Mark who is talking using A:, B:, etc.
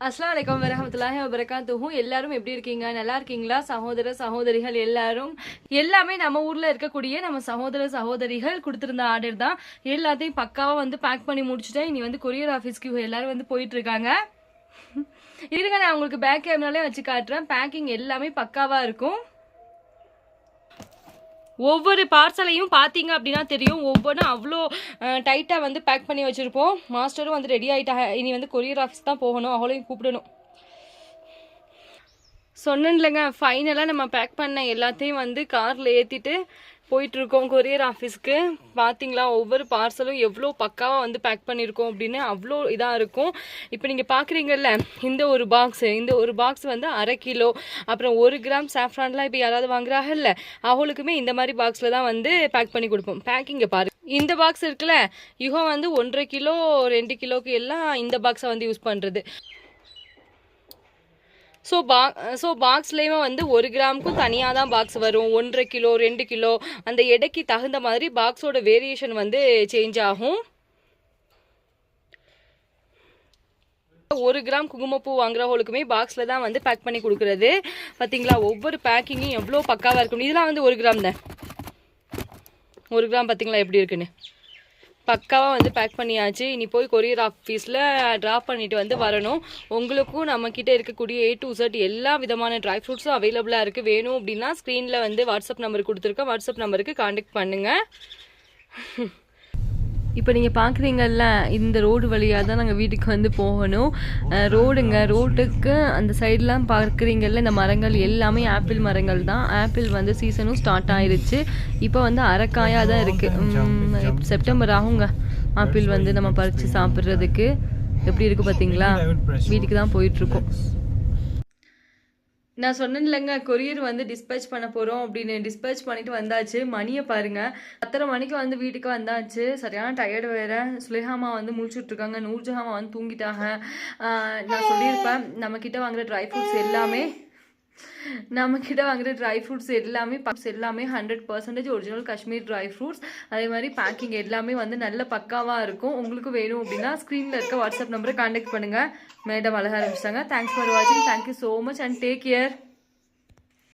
A: அஸ்ஸலாமு அலைக்கும் வரஹ்மத்துல்லாஹி வபரகாத்துஹு. எல்லாரும் எப்படி இருக்கீங்க? நல்லா இருக்கீங்களா? சகோதர சகோதரிகள் எல்லாமே நம்ம ஊர்ல இருக்கக்கூடிய நம்ம சகோதர சகோதரிகள் கொடுத்திருந்த ஆர்டர் தான். எல்லாத்தையும் பக்காவா வந்து பேக் பண்ணி முடிச்சுட்டேன். இனி வந்து கொரியர் ஆஃபீஸ்க்கு எல்லாரும் வந்து போயிட்டு இருக்காங்க. இருங்க, நான் உங்களுக்கு பேக் கேமராலே வச்சு காட்டுறேன். பேக்கிங் எல்லாமே பக்காவா இருக்கும். ஒவ்வொரு பார்சலையும் பார்த்தீங்க அப்படின்னா தெரியும், ஒவ்வொன்றும் அவ்வளோ டைட்டாக வந்து பேக் பண்ணி வச்சுருப்போம். மாஸ்டரும் வந்து ரெடி ஆகிட்டாங்க. இனி வந்து கொரியர் ஆஃபீஸ் தான் போகணும், அவளையும் கூப்பிடணும். சொன்னேன்லங்க, ஃபைனலாக நம்ம பேக் பண்ண எல்லாத்தையும் வந்து காரில் ஏற்றிட்டு போயிட்டுருக்கோம் கொரியர் ஆஃபீஸ்க்கு. பார்த்தீங்களா, ஒவ்வொரு பார்சலும் எவ்வளோ பக்காவாக வந்து பேக் பண்ணியிருக்கோம் அப்படின்னு அவ்வளோ இதாக இருக்கும். இப்போ நீங்கள் பார்க்குறீங்கல்ல, இந்த ஒரு பாக்ஸ் வந்து 1/2 கிலோ, அப்புறம் 1 கிராம் சாஃப்ரான்லாம் இப்போ யாராவது வாங்குறாங்கல்ல, அவளுக்குமே இந்த மாதிரி பாக்ஸில் தான் வந்து பேக் பண்ணி கொடுப்போம். பேக்கிங்கை பாரு. இந்த பாக்ஸ் இருக்குல்ல, யுகம் வந்து 1.5 கிலோ 2 கிலோக்கு எல்லாம் இந்த பாக்ஸை வந்து யூஸ் பண்ணுறது. ஸோ பாக்ஸ்லேயுமே வந்து 1 கிராமுக்கும் தனியாக தான் பாக்ஸ் வரும். 1.5 கிலோ 2 கிலோ அந்த எடைக்கு தகுந்த மாதிரி பாக்ஸோட வேரியேஷன் வந்து சேஞ்ச் ஆகும். 1 கிராம் குங்குமப்பூ வாங்குறவங்களுக்குமே பாக்ஸில் தான் வந்து பேக் பண்ணி கொடுக்குறது. பார்த்தீங்களா, ஒவ்வொரு பேக்கிங்கும் எவ்வளோ பக்காவாக இருக்கும். இதெல்லாம் வந்து 1 கிராம் தான். 1 கிராம் பார்த்தீங்களா எப்படி இருக்குன்னு பக்காவாக வந்து பேக் பண்ணியாச்சு. இனி போய் கொரியர் ஆஃபீஸில் ட்ராப் பண்ணிட்டு வந்து வரணும். உங்களுக்கும் நம்மக்கிட்ட இருக்கக்கூடிய A to Z எல்லா விதமான ட்ரை ஃப்ரூட்ஸும் அவைலபிளாக இருக்குது. வேணும் அப்படின்னா ஸ்க்ரீனில் வந்து வாட்ஸ்அப் நம்பர் கொடுத்துருக்கேன். வாட்ஸ்அப் நம்பருக்கு கான்டாக்ட் பண்ணுங்கள். இப்போ நீங்கள் பார்க்குறீங்கல்ல, இந்த ரோடு வழியாக தான் நாங்கள் வீட்டுக்கு வந்து போகணும். ரோட்டுக்கு அந்த சைட்லாம் பார்க்குறீங்கல்ல, இந்த மரங்கள் எல்லாமே ஆப்பிள் மரங்கள் தான். ஆப்பிள் வந்து சீசனும் ஸ்டார்ட் ஆயிடுச்சு. இப்போ வந்து அரைக்காயாக தான் இருக்குது. செப்டம்பர் ஆகுங்க ஆப்பிள் வந்து நம்ம பறித்து சாப்பிட்றதுக்கு. எப்படி இருக்குது பார்த்தீங்களா? வீட்டுக்கு தான் போயிட்டுருக்கோம். நான் சொன்னேன்லங்க, கொரியர் வந்து டிஸ்பேச் பண்ண போகிறோம் அப்படின்னு. டிஸ்பேச் பண்ணிட்டு வந்தாச்சு. மணியை பாருங்கள், 10:30 மணிக்கு வந்து வீட்டுக்கு வந்தாச்சு. சரியான டயர்டு வேறு. சுலேஹாமா வந்து முழிச்சுட்ருக்காங்க, நூர்ஜஹாமா வந்து தூங்கிட்டாங்க. நான் சொல்லியிருப்பேன், நம்மக்கிட்ட வாங்குகிற ட்ரை ஃப்ரூட்ஸ் எல்லாமே 100% ஒரிஜினல் காஷ்மீர் ட்ரை ஃப்ரூட்ஸ். அதே மாதிரி பேக்கிங் எல்லாமே வந்து நல்ல பக்காவாக இருக்கும். உங்களுக்கு வேணும் அப்படின்னா ஸ்க்ரீனில் இருக்க வாட்ஸ்அப் நம்பரை கான்டாக்ட் பண்ணுங்கள். மேடம் அழகாக ஆரம்பிச்சிட்டாங்க. தேங்க்ஸ் ஃபார் வாட்சிங். Thank you so much and take care.